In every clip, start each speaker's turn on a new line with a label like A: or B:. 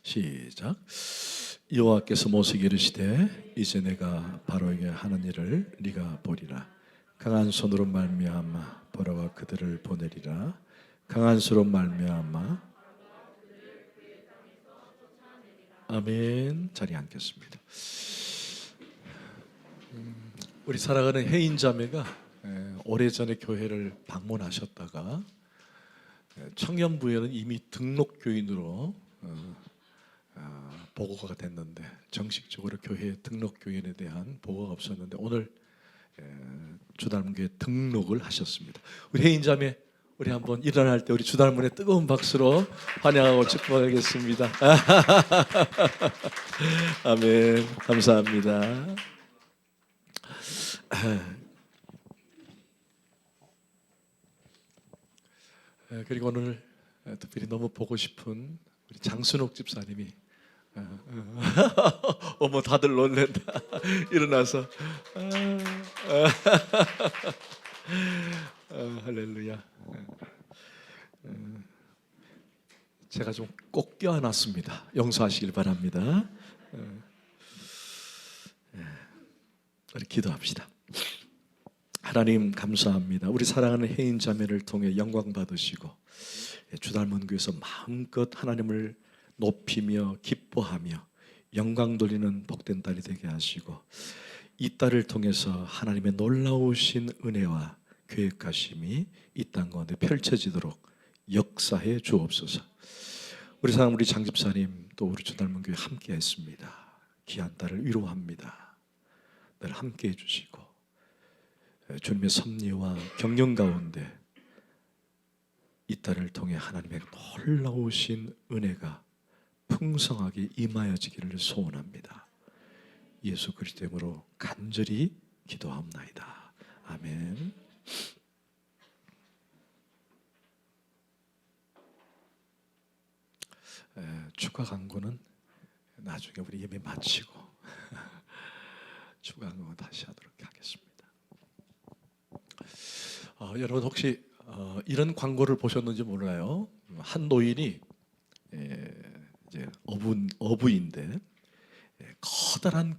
A: 시작. 여호와께서 모세에게 이르시되 이제 내가 바로에게 하는 일을 네가 보리라. 강한 손으로 말미암아 바로가 그들을 보내리라. 강한 손으로 말미암아. 아멘. 자리에 앉겠습니다. 우리 사랑하는 혜인 자매가 오래전에 교회를 방문하셨다가 청년부에는 이미 등록 교인으로 보고가 됐는데 정식적으로 교회 등록 교인에 대한 보고가 없었는데 오늘 주달문교회 등록을 하셨습니다. 우리 혜인 자매, 우리 한번 일어날 때 우리 주달문의 뜨거운 박수로 환영하고 축복하겠습니다. 아멘. 감사합니다. 그리고 오늘 특별히 너무 보고 싶은 우리 장순옥 집사님이 어머 다들 놀랜다. 일어나서 할렐루야. 제가 좀 꼭 껴안았습니다. 용서하시길 바랍니다. 우리 기도합시다. 하나님 감사합니다. 우리 사랑하는 혜인 자매를 통해 영광 받으시고 주달문교에서 마음껏 하나님을 높이며 기뻐하며 영광 돌리는 복된 딸이 되게 하시고 이 딸을 통해서 하나님의 놀라우신 은혜와 계획하심이 이 땅 가운데 펼쳐지도록 역사해 주옵소서. 우리 사랑 우리 장집사님 또 우리 주달문교회 함께 했습니다. 귀한 딸을 위로합니다. 늘 함께 해주시고 주님의 섭리와 경영 가운데 이 딸을 통해 하나님의 놀라우신 은혜가 풍성하게 임하여지기를 소원합니다. 예수 그리스도 이름으로 간절히 기도하옵나이다. 아멘. 축하 광고는 나중에 우리 예배 마치고 축하 광고 다시 하도록 하겠습니다. 여러분 혹시 이런 광고를 보셨는지 몰라요. 한 노인이 이제 어부인데 커다란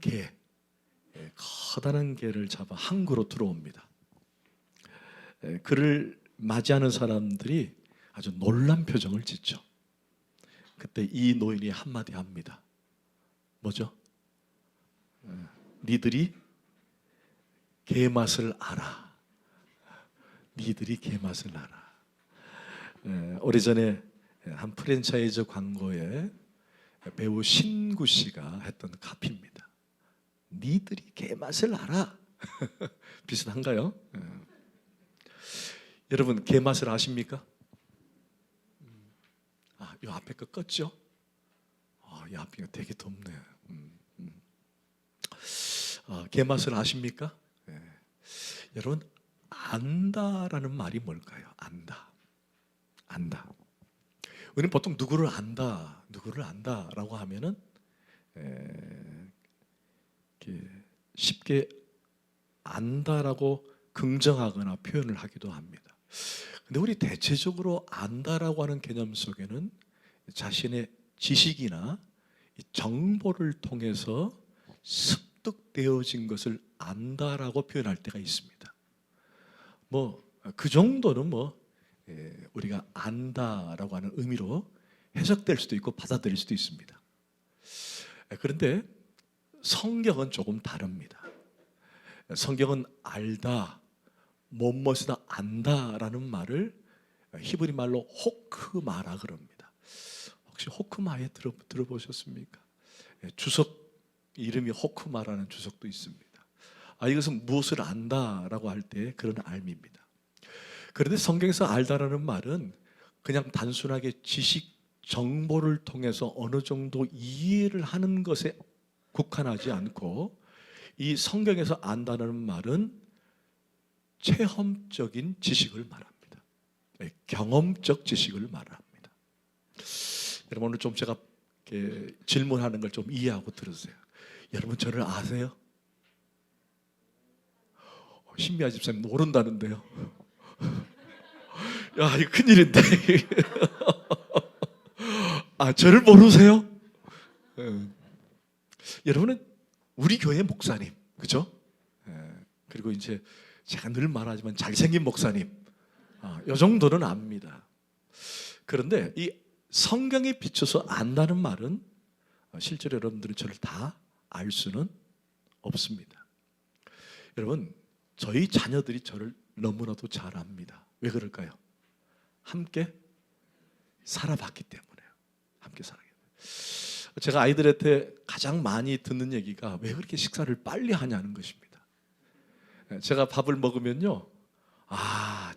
A: 개를 잡아 항구로 들어옵니다. 그를 맞이하는 사람들이 아주 놀란 표정을 짓죠. 그때 이 노인이 한마디 합니다. 뭐죠? 니들이 개맛을 알아. 니들이 개맛을 알아. 오래전에 한 프랜차이즈 광고에 배우 신구 씨가 했던 카피입니다. 니들이 개맛을 알아. 비슷한가요? 여러분 개맛을 아십니까? 이 앞에 거 껐죠? 이 앞에가 되게 덥네요. 개맛을 아십니까? 여러분 안다라는 말이 뭘까요? 안다. 우리는 보통 누구를 안다라고 하면은 쉽게 안다라고 긍정하거나 표현을 하기도 합니다. 근데 우리 대체적으로 안다라고 하는 개념 속에는 자신의 지식이나 정보를 통해서 습득되어진 것을 안다라고 표현할 때가 있습니다. 그 정도는 우리가 안다라고 하는 의미로 해석될 수도 있고 받아들일 수도 있습니다. 그런데 성경은 조금 다릅니다. 성경은 알다, 무엇이다 안다라는 말을 히브리 말로 호크마라 그럽니다. 혹시 호크마에 들어보셨습니까? 주석 이름이 호크마라는 주석도 있습니다. 이것은 무엇을 안다라고 할 때 그런 알미입니다. 그런데 성경에서 알다라는 말은 그냥 단순하게 지식, 정보를 통해서 어느 정도 이해를 하는 것에 국한하지 않고 이 성경에서 안다라는 말은 체험적인 지식을 말합니다. 경험적 지식을 말합니다. 여러분 오늘 좀 제가 질문하는 걸 좀 이해하고 들으세요. 여러분 저를 아세요? 신미아 집사님 모른다는데요. 야 이거 큰일인데. 저를 모르세요? 예. 여러분은 우리 교회 목사님, 그죠? 예. 그리고 이제 제가 늘 말하지만 잘생긴 목사님, 이 정도는 압니다. 그런데 이 성경에 비춰서 안다는 말은 실제로 여러분들은 저를 다 알 수는 없습니다. 여러분, 저희 자녀들이 저를 너무나도 잘 압니다. 왜 그럴까요? 함께 살아봤기 때문에요. 함께 살아봤기 때문에. 제가 아이들한테 가장 많이 듣는 얘기가 왜 그렇게 식사를 빨리 하냐는 것입니다. 제가 밥을 먹으면요,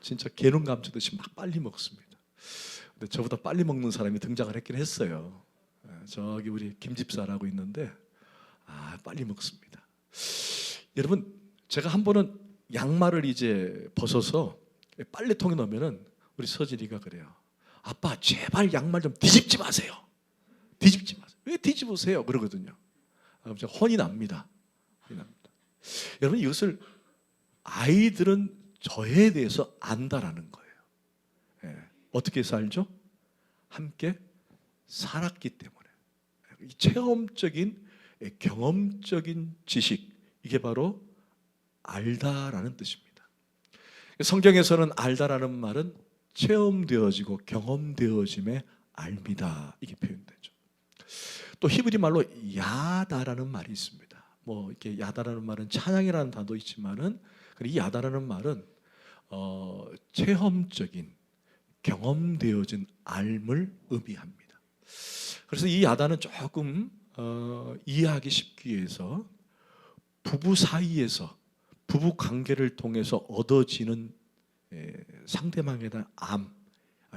A: 진짜 개눈 감추듯이 막 빨리 먹습니다. 근데 저보다 빨리 먹는 사람이 등장을 했긴 했어요. 저기 우리 김집사라고 있는데 빨리 먹습니다. 여러분, 제가 한 번은 양말을 이제 벗어서 빨래통에 넣으면은 우리 서진이가 그래요. 아빠, 제발 양말 좀 뒤집지 마세요. 뒤집지 마세요. 왜 뒤집으세요? 그러거든요. 제가 혼이 납니다. 혼이 납니다. 여러분, 이것을 아이들은 저에 대해서 안다라는 거예요. 어떻게 해서 알죠? 함께 살았기 때문에. 체험적인, 경험적인 지식, 이게 바로 알다라는 뜻입니다. 성경에서는 알다라는 말은 체험되어지고 경험되어짐의 알미다, 이게 표현되죠. 또 히브리 말로 야다라는 말이 있습니다. 뭐 이렇게 야다라는 말은 찬양이라는 단도 있지만은 이 야다라는 말은 체험적인, 경험되어진 알을 의미합니다. 그래서 이 야다는 조금 이해하기 쉽기 위해서 부부 사이에서 부부 관계를 통해서 얻어지는 상대방에 대한 암,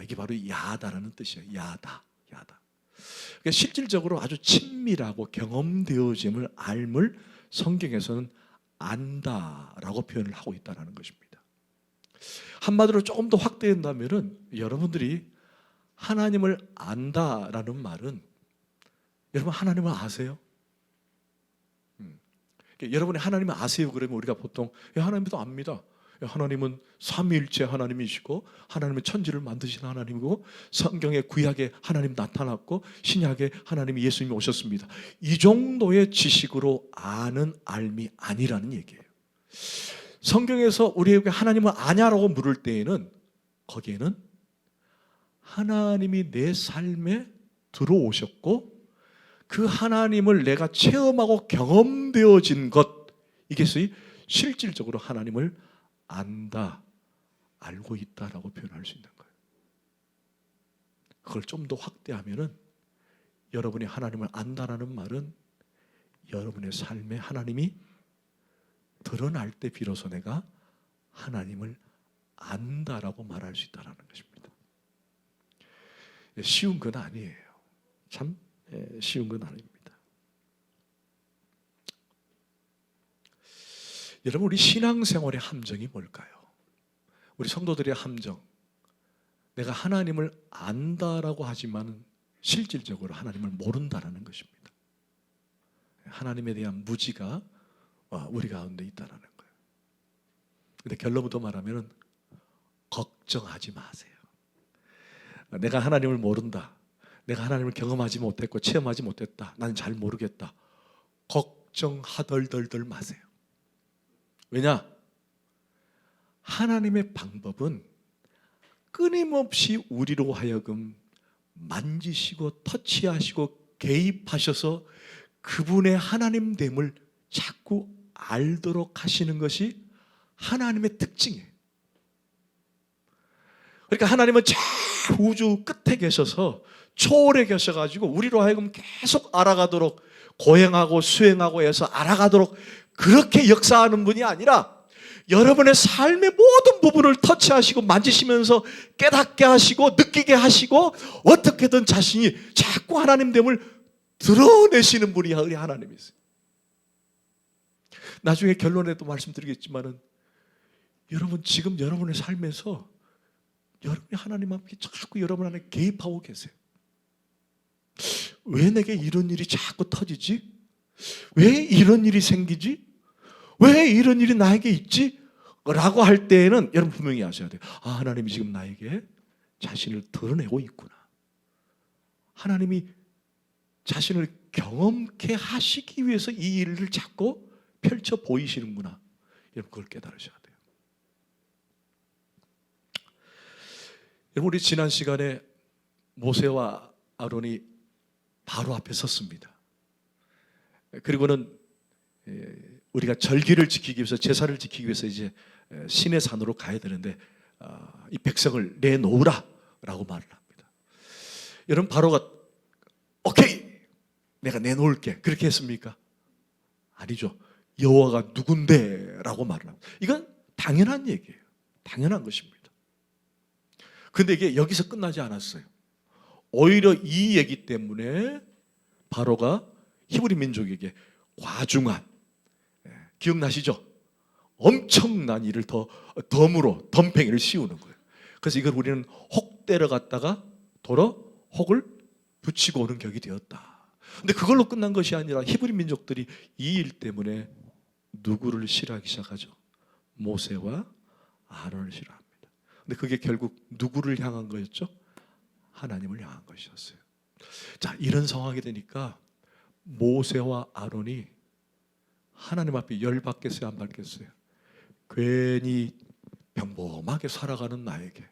A: 이게 바로 야다라는 뜻이에요. 야다. 그러니까 실질적으로 아주 친밀하고 경험되어짐을 알을 성경에서는 안다라고 표현을 하고 있다는 것입니다. 한마디로 조금 더 확대한다면은 여러분들이 하나님을 안다라는 말은, 여러분 하나님을 아세요? 여러분이 하나님을 아세요? 그러면 우리가 보통 하나님도 압니다. 하나님은 삼위일체 하나님이시고 하나님은 천지를 만드신 하나님이고 성경의 구약에 하나님 나타났고 신약에 하나님이 예수님이 오셨습니다. 이 정도의 지식으로 아는 알미 아니라는 얘기예요. 성경에서 우리에게 하나님을 아냐라고 물을 때에는 거기에는 하나님이 내 삶에 들어오셨고 그 하나님을 내가 체험하고 경험되어진 것, 이것이 실질적으로 하나님을 안다, 알고 있다라고 표현할 수 있는 거예요. 그걸 좀 더 확대하면은 여러분이 하나님을 안다라는 말은 여러분의 삶에 하나님이 드러날 때 비로소 내가 하나님을 안다라고 말할 수 있다는 것입니다. 쉬운 건 아니에요. 참 쉬운 건 아닙니다. 여러분, 우리 신앙생활의 함정이 뭘까요? 우리 성도들의 함정, 내가 하나님을 안다라고 하지만 실질적으로 하나님을 모른다라는 것입니다. 하나님에 대한 무지가 우리 가운데 있다는 거예요. 근데 결론부터 말하면 걱정하지 마세요. 내가 하나님을 모른다, 내가 하나님을 경험하지 못했고 체험하지 못했다, 나는 잘 모르겠다, 걱정하덜덜덜 마세요. 왜냐? 하나님의 방법은 끊임없이 우리로 하여금 만지시고 터치하시고 개입하셔서 그분의 하나님됨을 자꾸 알도록 하시는 것이 하나님의 특징이에요. 그러니까 하나님은 저 우주 끝에 계셔서 초월에 계셔가지고 우리로 하여금 계속 알아가도록, 고행하고 수행하고 해서 알아가도록 그렇게 역사하는 분이 아니라 여러분의 삶의 모든 부분을 터치하시고 만지시면서 깨닫게 하시고 느끼게 하시고 어떻게든 자신이 자꾸 하나님됨을 드러내시는 분이 우리 하나님이세요. 나중에 결론에도 말씀드리겠지만은 여러분 지금 여러분의 삶에서 여러분이 하나님 앞에 자꾸 여러분 안에 개입하고 계세요. 왜 내게 이런 일이 자꾸 터지지? 왜 이런 일이 생기지? 왜 이런 일이 나에게 있지? 라고 할 때에는 여러분 분명히 아셔야 돼요. 하나님이 지금 나에게 자신을 드러내고 있구나. 하나님이 자신을 경험케 하시기 위해서 이 일을 자꾸 펼쳐 보이시는구나. 여러분 그걸 깨달으셔야 돼요. 여러분 우리 지난 시간에 모세와 아론이 바로 앞에 섰습니다. 그리고는 우리가 절기를 지키기 위해서, 제사를 지키기 위해서 이제 시내 산으로 가야 되는데 이 백성을 내놓으라 라고 말을 합니다. 여러분 바로가 오케이 내가 내놓을게 그렇게 했습니까? 아니죠. 여호와가 누군데 라고 말을 합니다. 이건 당연한 얘기예요. 당연한 것입니다. 근데 이게 여기서 끝나지 않았어요. 오히려 이 얘기 때문에 바로가 히브리 민족에게 과중한, 기억나시죠? 엄청난 일을 덤으로 덤팽이를 씌우는 거예요. 그래서 이걸 우리는 혹 때려갔다가 돌아 혹을 붙이고 오는 격이 되었다. 근데 그걸로 끝난 것이 아니라 히브리 민족들이 이 일 때문에 누구를 싫어하기 시작하죠? 모세와 아론을 싫어합니다. 근데 그게 결국 누구를 향한 거였죠? 하나님을 향한 것이었어요. 자, 이런 상황이 되니까 모세와 아론이 하나님 앞에 열받겠어요, 안 받겠어요? 괜히 평범하게 살아가는 나에게,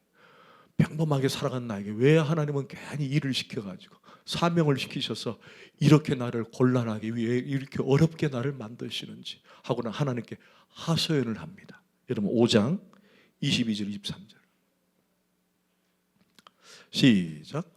A: 평범하게 살아가는 나에게 왜 하나님은 괜히 일을 시켜가지고 사명을 시키셔서 이렇게 나를 곤란하게, 왜 이렇게 어렵게 나를 만드시는지 하고는 하나님께 하소연을 합니다. 여러분 5장 22절 23절 시작.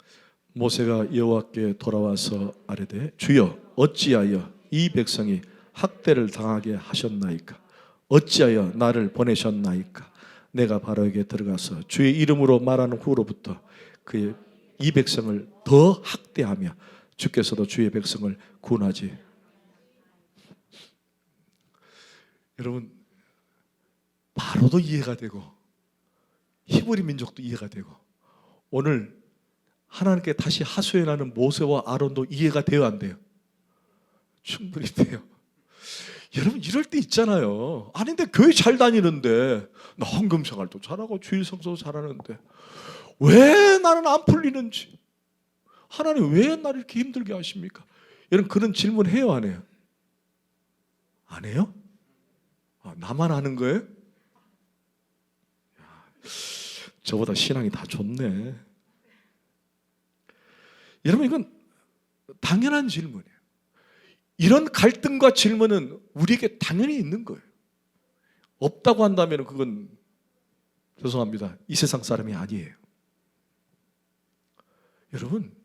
A: 모세가 여호와께 돌아와서 아뢰되 주여 어찌하여 이 백성이 학대를 당하게 하셨나이까? 어찌하여 나를 보내셨나이까? 내가 바로에게 들어가서 주의 이름으로 말하는 후로부터 그의 이 백성을 더 학대하며 주께서도 주의 백성을 구원하지. 여러분 바로도 이해가 되고 히브리 민족도 이해가 되고 오늘 하나님께 다시 하소연하는 모세와 아론도 이해가 돼요, 안 돼요? 충분히 돼요. 여러분 이럴 때 있잖아요. 아닌데 교회 잘 다니는데 나 헌금생활도 잘하고 주일 성수도 잘하는데 왜 나는 안 풀리는지, 하나님 왜 나를 이렇게 힘들게 하십니까? 여러분 그런 질문 해요, 안 해요? 안 해요? 나만 하는 거예요? 저보다 신앙이 다 좋네. 여러분 이건 당연한 질문이에요. 이런 갈등과 질문은 우리에게 당연히 있는 거예요. 없다고 한다면 그건 죄송합니다. 이 세상 사람이 아니에요. 여러분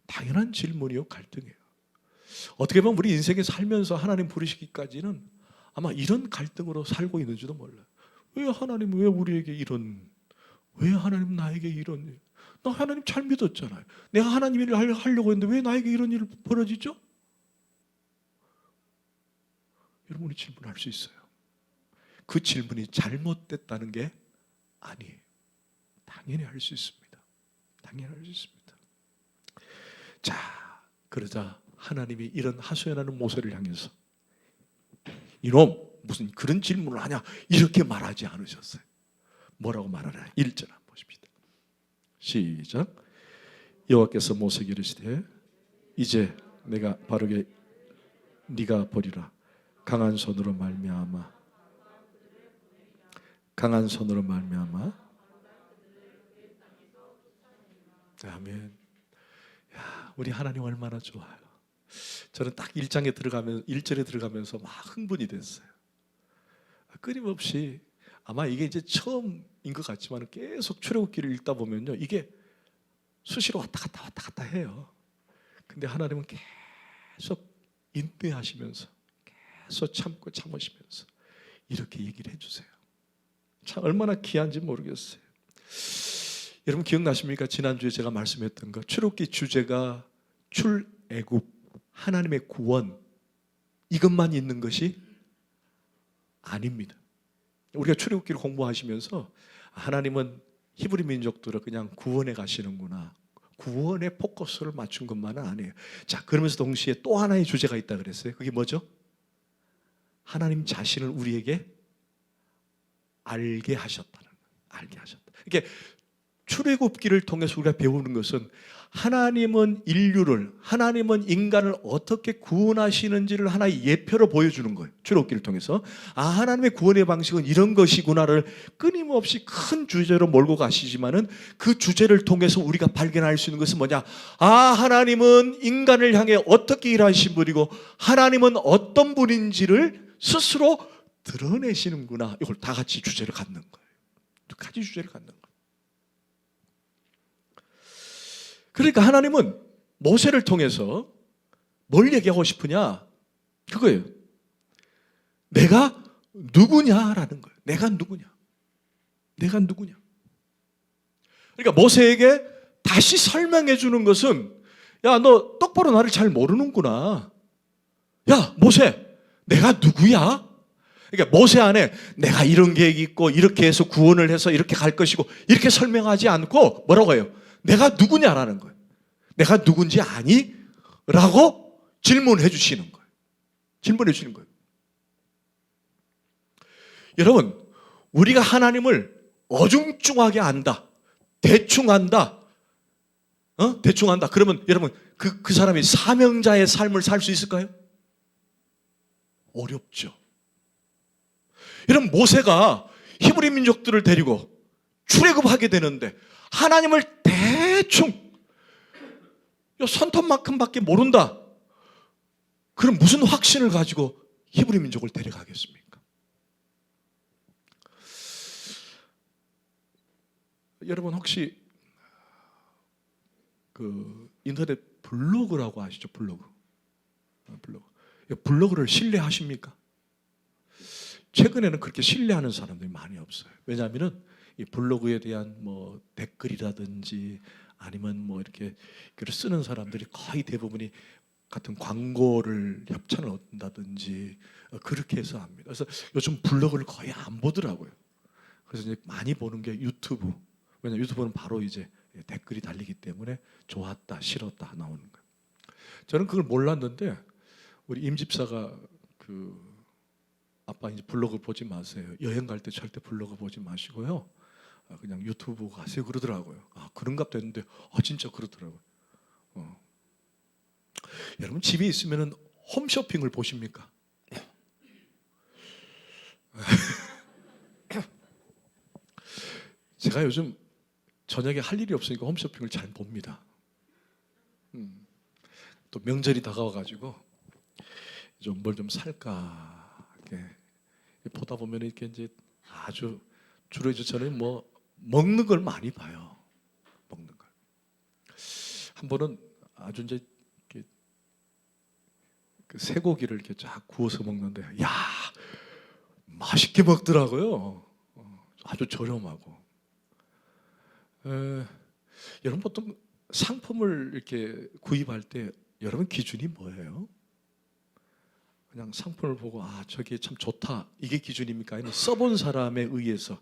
A: 당연한 질문이요, 갈등이에요. 어떻게 보면 우리 인생에 살면서 하나님 부르시기까지는 아마 이런 갈등으로 살고 있는지도 몰라요. 왜 하나님, 왜 우리에게 이런, 왜 하나님 나에게 이런 일? 나 하나님 잘 믿었잖아요. 내가 하나님 일을 하려고 했는데 왜 나에게 이런 일이 벌어지죠? 여러분이 질문할 수 있어요. 그 질문이 잘못됐다는 게 아니에요. 당연히 할 수 있습니다. 당연히 할 수 있습니다. 자, 그러자 하나님이 이런 하소연하는 모세를 향해서 이놈 무슨 그런 질문을 하냐 이렇게 말하지 않으셨어요. 뭐라고 말하냐? 1절 한번 보십시다. 시작. 여호와께서 모세에게 이르시되 이제 내가 바르게 네가 보리라. 강한 손으로 말미암아 아멘. 야, 우리 하나님 얼마나 좋아요. 저는 딱 1절에 들어가면서 막 흥분이 됐어요. 끊임없이 아마 이게 이제 처음인 것 같지만 계속 출애굽기를 읽다 보면요, 이게 수시로 왔다 갔다 해요. 근데 하나님은 계속 인내하시면서 계속 참으시면서 이렇게 얘기를 해주세요. 참 얼마나 귀한지 모르겠어요. 여러분 기억나십니까? 지난주에 제가 말씀했던 거, 출애굽기 주제가 출애굽, 하나님의 구원, 이것만 있는 것이 아닙니다. 우리가 출애굽기를 공부하시면서 하나님은 히브리 민족들을 그냥 구원해 가시는구나, 구원에 포커스를 맞춘 것만은 아니에요. 자, 그러면서 동시에 또 하나의 주제가 있다 그랬어요. 그게 뭐죠? 하나님 자신을 우리에게 알게 하셨다는 거예요. 알게 하셨다. 이게 출애굽기를 통해서 우리가 배우는 것은 하나님은 하나님은 인간을 어떻게 구원하시는지를 하나의 예표로 보여주는 거예요. 출애굽기를 통해서 하나님의 구원의 방식은 이런 것이구나를 끊임없이 큰 주제로 몰고 가시지만은 그 주제를 통해서 우리가 발견할 수 있는 것은 뭐냐? 하나님은 인간을 향해 어떻게 일하신 분이고 하나님은 어떤 분인지를 스스로 드러내시는구나. 이걸 다 같이 주제를 갖는 거예요. 두 가지 주제를 갖는 거예요. 그러니까 하나님은 모세를 통해서 뭘 얘기하고 싶으냐? 그거예요. 내가 누구냐라는 거예요. 내가 누구냐? 내가 누구냐? 그러니까 모세에게 다시 설명해 주는 것은 야, 너 똑바로 나를 잘 모르는구나. 야, 모세, 내가 누구야? 그러니까 모세 안에 내가 이런 계획이 있고 이렇게 해서 구원을 해서 이렇게 갈 것이고 이렇게 설명하지 않고 뭐라고 해요? 내가 누구냐라는 거예요. 내가 누군지 아니? 라고 질문해 주시는 거예요. 질문해 주시는 거예요. 여러분, 우리가 하나님을 어중중하게 안다. 대충 안다. 대충 안다. 그러면 여러분, 그 사람이 사명자의 삶을 살 수 있을까요? 어렵죠. 여러분, 모세가 히브리 민족들을 데리고 출애굽하게 되는데 하나님을 대충 손톱만큼밖에 모른다. 그럼 무슨 확신을 가지고 히브리 민족을 데려가겠습니까? 여러분 혹시 그 인터넷 블로그라고 아시죠? 블로그를 신뢰하십니까? 최근에는 그렇게 신뢰하는 사람들이 많이 없어요. 왜냐하면은 이 블로그에 대한 뭐 댓글이라든지 아니면 뭐 이렇게 글을 쓰는 사람들이 거의 대부분이 같은 광고를 협찬을 얻는다든지 그렇게 해서 합니다. 그래서 요즘 블로그를 거의 안 보더라고요. 그래서 이제 많이 보는 게 유튜브. 왜냐면 유튜브는 바로 이제 댓글이 달리기 때문에 좋았다, 싫었다 나오는 거예요. 저는 그걸 몰랐는데 우리 임 집사가 아빠 이제 블로그 보지 마세요. 여행 갈 때 절대 블로그 보지 마시고요. 그냥 유튜브 가세요 그러더라고요. 그런갑다 했는데 진짜 그러더라고요. 여러분 집에 있으면은 홈쇼핑을 보십니까? 제가 요즘 저녁에 할 일이 없으니까 홈쇼핑을 잘 봅니다. 또 명절이 다가와가지고 좀 뭘 좀 살까 이렇게 보다 보면 이렇게 이제 아주 주로 이제 저는 뭐 먹는 걸 많이 봐요. 먹는 걸. 한 번은 아주 이제 이렇게 그 쇠고기를 이렇게 쫙 구워서 먹는데, 야 맛있게 먹더라고요. 아주 저렴하고. 여러분 보통 상품을 이렇게 구입할 때 여러분 기준이 뭐예요? 그냥 상품을 보고 저게 참 좋다 이게 기준입니까? 아니면 써본 사람에 의해서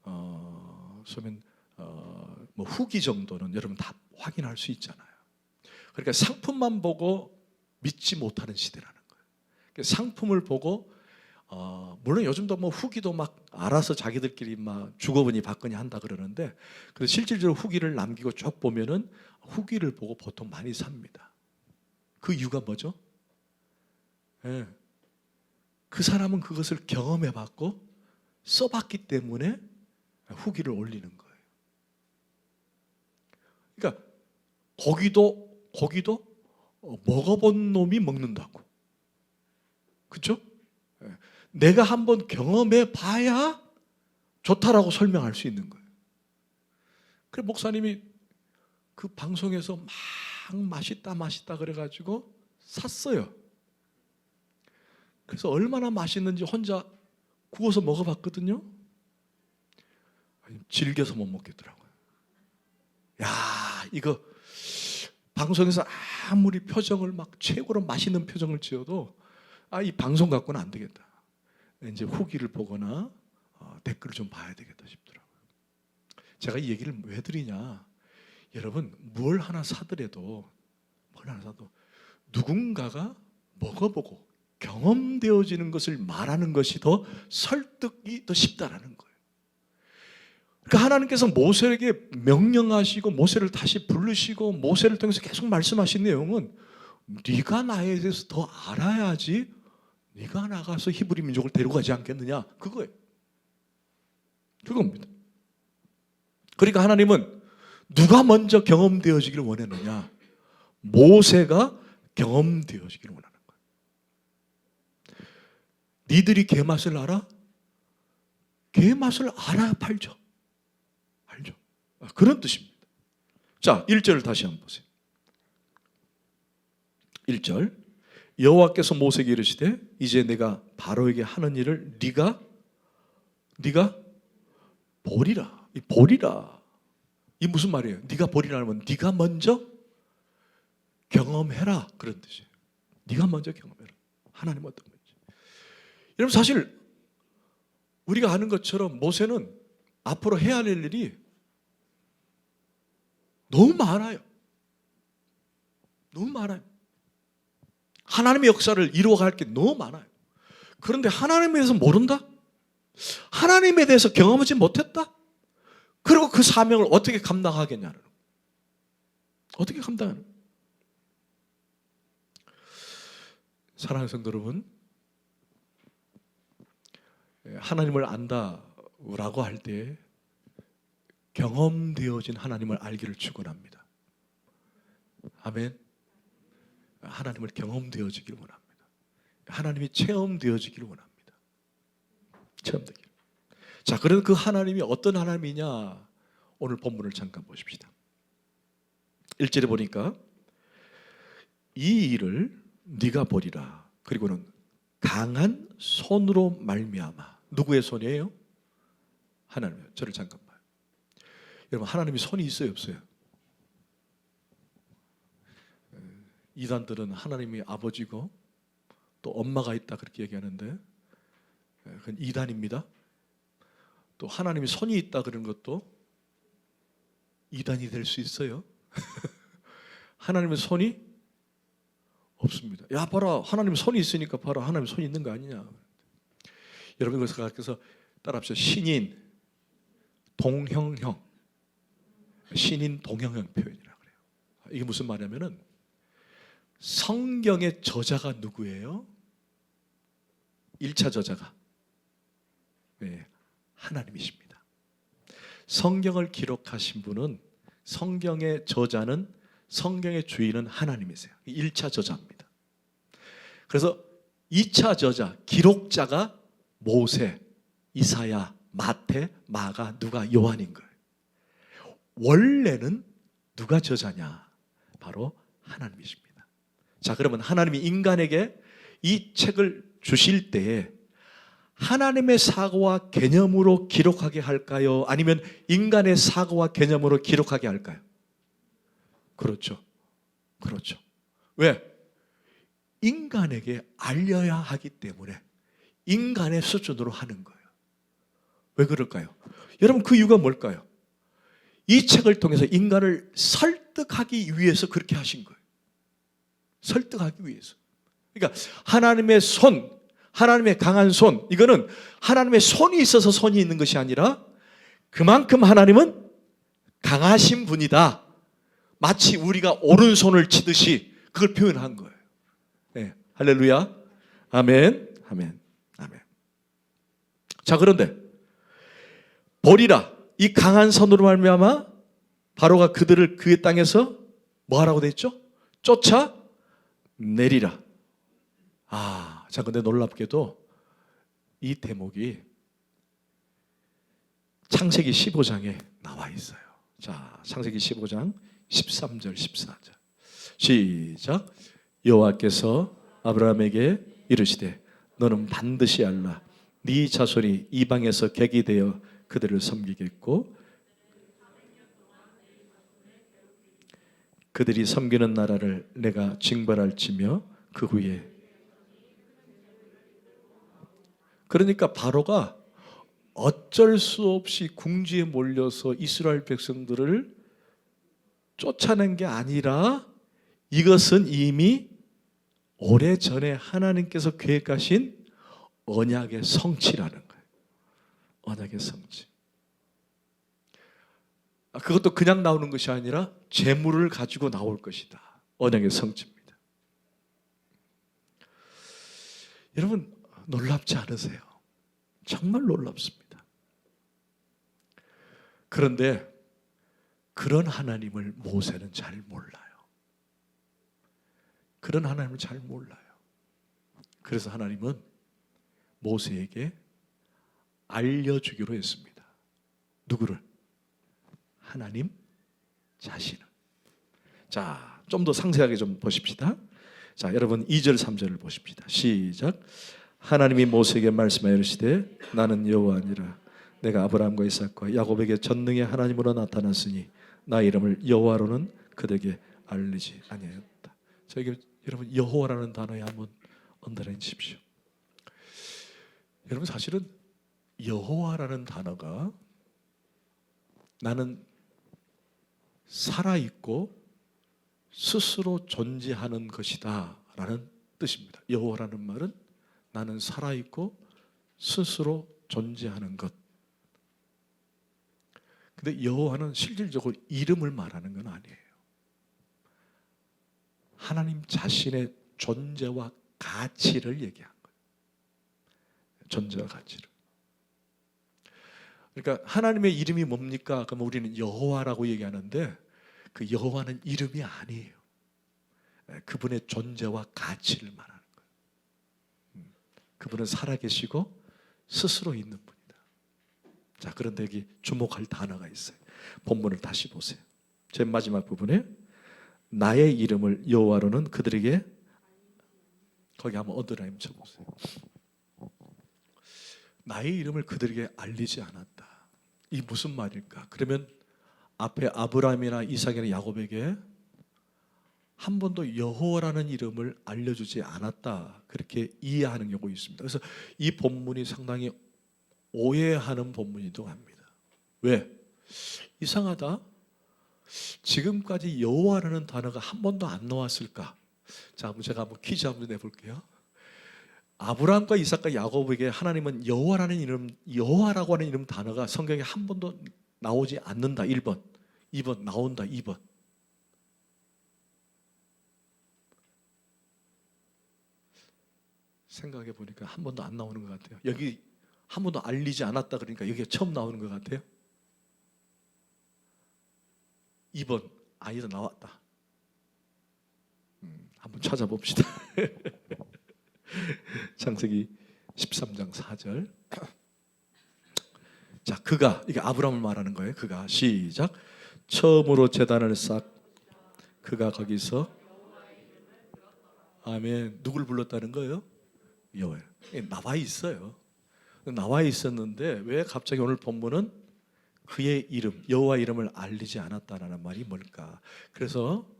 A: 그러면 뭐 후기 정도는 여러분 다 확인할 수 있잖아요. 그러니까 상품만 보고 믿지 못하는 시대라는 거예요. 그러니까 상품을 보고 물론 요즘도 뭐 후기도 막 알아서 자기들끼리 막 주거분이 받거니 한다 그러는데, 그래서 실질적으로 후기를 남기고 쭉 보면은 후기를 보고 보통 많이 삽니다. 그 이유가 뭐죠? 그 사람은 그것을 경험해봤고 써봤기 때문에 후기를 올리는 거예요. 그러니까 고기도 먹어본 놈이 먹는다고. 그렇죠? 내가 한번 경험해 봐야 좋다라고 설명할 수 있는 거예요. 그래서 목사님이 그 방송에서 막 맛있다 그래가지고 샀어요. 그래서 얼마나 맛있는지 혼자 구워서 먹어봤거든요. 질겨서 못 먹겠더라고요. 야, 이거 방송에서 아무리 표정을 막 최고로 맛있는 표정을 지어도 이 방송 갖고는 안 되겠다. 이제 후기를 보거나 댓글을 좀 봐야 되겠다 싶더라고요. 제가 이 얘기를 왜 드리냐? 여러분 뭘 하나 사더라도 누군가가 먹어보고 경험되어지는 것을 말하는 것이 더 설득이 더 쉽다라는 거예요. 그러니까 하나님께서 모세에게 명령하시고 모세를 다시 부르시고 모세를 통해서 계속 말씀하신 내용은 네가 나에 대해서 더 알아야지 네가 나가서 히브리 민족을 데려가지 않겠느냐, 그거예요. 그겁니다. 그러니까 하나님은 누가 먼저 경험되어지기를 원했느냐? 모세가 경험되어지기를 원하는 거예요. 니들이 개맛을 알아? 개맛을 알아야 팔죠. 알죠? 그런 뜻입니다. 자, 1절을 다시 한번 보세요. 1절, 여호와께서 모세에게 이르시되 이제 내가 바로에게 하는 일을 네가 보리라. 이 보리라, 이 무슨 말이에요? 네가 보리라 하면 네가 먼저 경험해라, 그런 뜻이에요. 네가 먼저 경험해라. 하나님 어떤 건지. 여러분, 사실 우리가 아는 것처럼 모세는 앞으로 해야 할 일이 너무 많아요. 너무 많아요. 하나님의 역사를 이루어갈 게 너무 많아요. 그런데 하나님에 대해서 모른다? 하나님에 대해서 경험하지 못했다? 그리고 그 사명을 어떻게 감당하겠냐는, 어떻게 감당하는 거예요? 사랑하는 성도 여러분, 하나님을 안다라고 할 때 경험되어진 하나님을 알기를 축원합니다. 아멘. 하나님을 경험되어지기를 원합니다. 하나님이 체험되어지기를 원합니다. 체험되기를. 자, 그럼 그 하나님이 어떤 하나님이냐? 오늘 본문을 잠깐 보십시다. 1절에 보니까 이 일을 네가 보리라. 그리고는 강한 손으로 말미암아. 누구의 손이에요? 하나님이에요. 저를 잠깐 봐요. 여러분, 하나님이 손이 있어요, 없어요? 이단들은 하나님이 아버지고 또 엄마가 있다 그렇게 얘기하는데 그건 이단입니다. 또 하나님이 손이 있다 그런 것도 이단이 될 수 있어요. 하나님의 손이 없습니다. 야, 봐라, 하나님 손이 있으니까 봐라, 하나님 손이 있는 거 아니냐. 여러분, 이것을 가르쳐서 따라합시다. 신인 동형형, 신인 동형형 표현이라고 그래요. 이게 무슨 말이냐면은 성경의 저자가 누구예요? 1차 저자가 하나님이십니다. 성경을 기록하신 분은, 성경의 저자는, 성경의 주인은 하나님이세요. 1차 저자입니다. 그래서 2차 저자, 기록자가 모세, 이사야, 마태, 마가, 누가, 요한인 거예요. 원래는 누가 저자냐? 바로 하나님이십니다. 자, 그러면 하나님이 인간에게 이 책을 주실 때에 하나님의 사고와 개념으로 기록하게 할까요? 아니면 인간의 사고와 개념으로 기록하게 할까요? 그렇죠. 그렇죠. 왜? 인간에게 알려야 하기 때문에 인간의 수준으로 하는 거예요. 왜 그럴까요? 여러분, 그 이유가 뭘까요? 이 책을 통해서 인간을 설득하기 위해서 그렇게 하신 거예요. 설득하기 위해서. 그러니까 하나님의 손, 하나님의 강한 손, 이거는 하나님의 손이 있어서 손이 있는 것이 아니라 그만큼 하나님은 강하신 분이다. 마치 우리가 오른손을 치듯이 그걸 표현한 거예요. 네. 할렐루야. 아멘. 아멘. 아멘. 자, 그런데 보리라, 이 강한 손으로 말미암아 바로가 그들을 그의 땅에서 뭐 하라고 돼 있죠? 쫓아 내리라. 자, 근데 놀랍게도 이 대목이 창세기 15장에 나와 있어요. 자, 창세기 15장 13절 14절 시작. 여호와께서 아브라함에게 이르시되 너는 반드시 알라. 네 자손이 이방에서 객이 되어 그들을 섬기겠고 그들이 섬기는 나라를 내가 징벌할지며 그 후에, 그러니까 바로가 어쩔 수 없이 궁지에 몰려서 이스라엘 백성들을 쫓아낸 게 아니라 이것은 이미 오래전에 하나님께서 계획하신 언약의 성취라는 거예요. 언약의 성취. 그것도 그냥 나오는 것이 아니라 재물을 가지고 나올 것이다. 언약의 성취입니다. 여러분 놀랍지 않으세요? 정말 놀랍습니다. 그런데 그런 하나님을 모세는 잘 몰라요. 그런 하나님을 잘 몰라요. 그래서 하나님은 모세에게 알려주기로 했습니다. 누구를? 하나님 자신을. 자, 좀 더 상세하게 좀 보십시다. 자, 여러분 2절 3절을 보십시다. 시작. 하나님이 모세에게 말씀하여 이르시되 나는 여호와니라 내가 아브라함과 이삭과 야곱에게 전능의 하나님으로 나타났으니 나 이름을 여호와로는 그들에게 알리지 아니하였다. 자, 이게 여러분 여호와라는 단어에 한번 언더라인 치십시오. 여러분 사실은 여호와라는 단어가 나는 살아있고 스스로 존재하는 것이다 라는 뜻입니다. 여호와라는 말은 나는 살아있고 스스로 존재하는 것. 근데 여호와는 실질적으로 이름을 말하는 건 아니에요. 하나님 자신의 존재와 가치를 얘기한 거예요. 존재와 가치를. 그러니까 하나님의 이름이 뭡니까? 그럼 우리는 여호와라고 얘기하는데 그 여호와는 이름이 아니에요. 그분의 존재와 가치를 말하는 거예요. 그분은 살아계시고 스스로 있는 분이다. 자, 그런데 여기 주목할 단어가 있어요. 본문을 다시 보세요. 제일 마지막 부분에 나의 이름을 여호와로는 그들에게 거기 한번 언더라인 쳐보세요. 나의 이름을 그들에게 알리지 않았다. 이 무슨 말일까? 그러면 앞에 아브라함이나 이삭이나 야곱에게 한 번도 여호와라는 이름을 알려주지 않았다. 그렇게 이해하는 경우가 있습니다. 그래서 이 본문이 상당히 오해하는 본문이기도 합니다. 왜? 이상하다. 지금까지 여호와라는 단어가 한 번도 안 나왔을까? 자, 제가 한번 퀴즈 한번 내볼게요. 아브라함과 이삭과 야곱에게 하나님은 여호와라는 이름, 여호와라고 하는 이름 단어가 성경에 한 번도 나오지 않는다. 1번. 2번 나온다. 2번. 생각해 보니까 한 번도 안 나오는 것 같아요. 여기 한 번도 알리지 않았다 그러니까 여기가 처음 나오는 것 같아요. 2번 아니다 나왔다. 한번 찾아봅시다. 창세기 13장 4절. 자, 그가, 이게 아브라함을 말하는 거예요. 그가 시작. 처음으로 제단을 쌓 그가 거기서 아멘. 누굴 불렀다는 거예요? 여호와. 나와 있어요. 나와 있었는데 왜 갑자기 오늘 본문은 그의 이름, 여호와 이름을 알리지 않았다라는 말이 뭘까? 그래서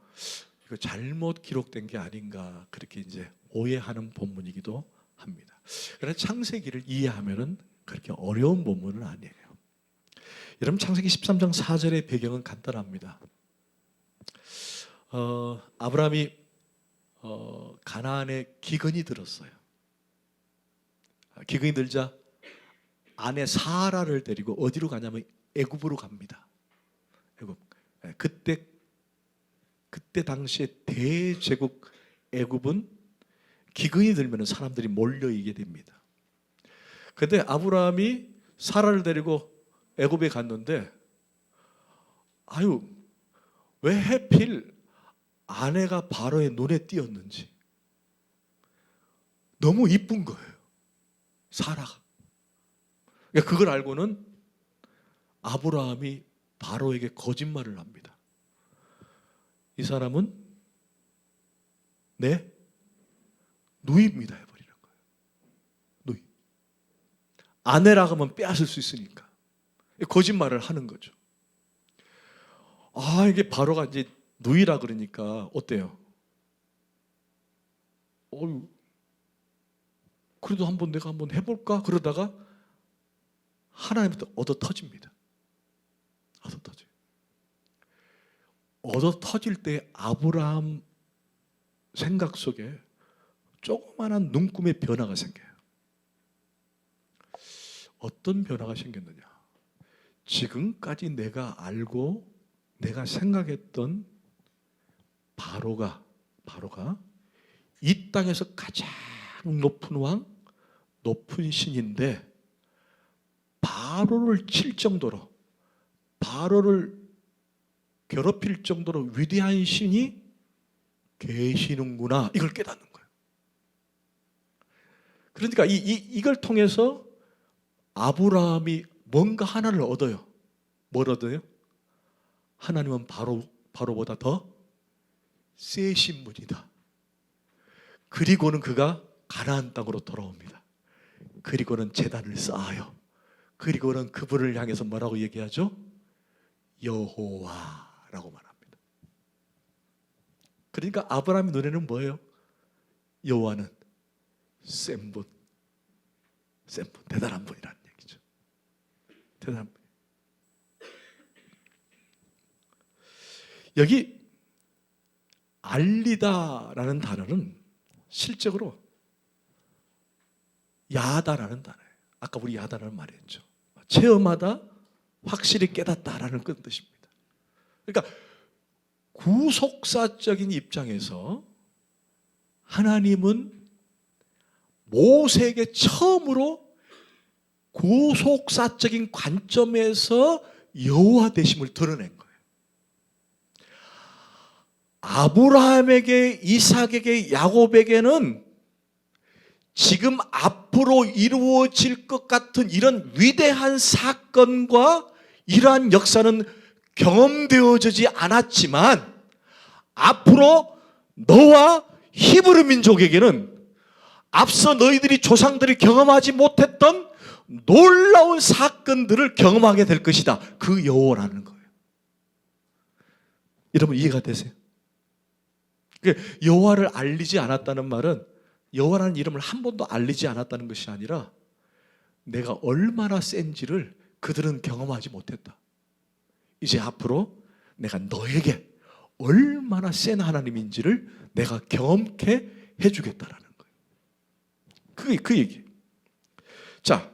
A: 이거 잘못 기록된 게 아닌가 그렇게 이제 오해하는 본문이기도 합니다. 그러나 창세기를 이해하면은 그렇게 어려운 본문은 아니에요. 여러분 창세기 13장 4절의 배경은 간단합니다. 아브라함이 가나안에 기근이 들었어요. 기근이 들자 아내 사라를 데리고 어디로 가냐면 애굽으로 갑니다. 애굽. 그때 당시에 대제국 애굽은 기근이 들면 사람들이 몰려이게 됩니다. 그런데 아브라함이 사라를 데리고 애굽에 갔는데 왜 하필 아내가 바로의 눈에 띄었는지 너무 이쁜 거예요. 사라가. 그러니까 그걸 알고는 아브라함이 바로에게 거짓말을 합니다. 이 사람은 내 누이입니다 해버리는 거예요. 누이. 아내라고 하면 빼앗을 수 있으니까 거짓말을 하는 거죠. 이게 바로가 이제 누이라 그러니까 어때요? 그래도 내가 한번 해볼까? 그러다가 하나님부터 얻어 터집니다. 얻어 터질 때 아브라함 생각 속에 조그마한 눈금의 변화가 생겨요. 어떤 변화가 생겼느냐? 지금까지 내가 알고 내가 생각했던 바로가 이 땅에서 가장 높은 왕, 높은 신인데 바로를 칠 정도로, 바로를 괴롭힐 정도로 위대한 신이 계시는구나, 이걸 깨닫는 거예요. 그러니까 이걸 통해서 아브라함이 뭔가 하나를 얻어요. 뭘 얻어요? 하나님은 바로보다 더 세신 분이다. 그리고는 그가 가나안 땅으로 돌아옵니다. 그리고는 제단을 쌓아요. 그리고는 그분을 향해서 뭐라고 얘기하죠? 여호와라고 말합니다. 그러니까 아브라함의 눈에는 뭐예요? 여호와는 센 분, 대단한 분이라는 얘기죠. 대단한 분. 여기 알리다라는 단어는 실적으로 야다라는 단어예요. 아까 우리 야다라는 말이 했죠. 체험하다, 확실히 깨닫다라는 그런 뜻입니다. 그러니까 구속사적인 입장에서 하나님은 모세에게 처음으로 구속사적인 관점에서 여호와 되심을 드러낸 거예요. 아브라함에게, 이삭에게, 야곱에게는 지금 앞으로 이루어질 것 같은 이런 위대한 사건과 이러한 역사는 경험되어지지 않았지만 앞으로 너와 히브리 민족에게는 앞서 너희들이 조상들이 경험하지 못했던 놀라운 사건들을 경험하게 될 것이다. 그 여호와라는 거예요. 여러분 이해가 되세요? 여호와를 알리지 않았다는 말은 여호와라는 이름을 한 번도 알리지 않았다는 것이 아니라 내가 얼마나 센지를 그들은 경험하지 못했다. 이제 앞으로 내가 너에게 얼마나 센 하나님인지를 내가 경험케 해주겠다라는 거예요. 그게 그 얘기. 자,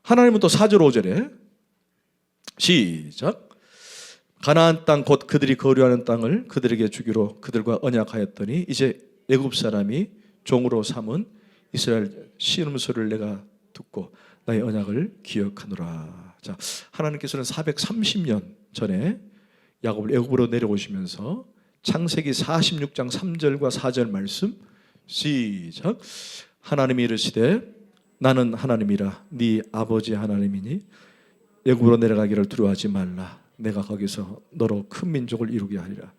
A: 하나님은 또 4절 5절에 시작. 가나안 땅 곧 그들이 거류하는 땅을 그들에게 주기로 그들과 언약하였더니 이제 애굽 사람이 종으로 삼은 이스라엘 시름 소리를 내가 듣고 나의 언약을 기억하노라. 자, 하나님께서는 430년 전에 야곱을 애굽으로 내려오시면서 창세기 46장 3절과 4절 말씀 시작. 하나님이 이르시되 나는 하나님이라 네 아버지 하나님이니 애굽으로 내려가기를 두려워하지 말라. 내가 거기서 너로 큰 민족을 이루게 하리라.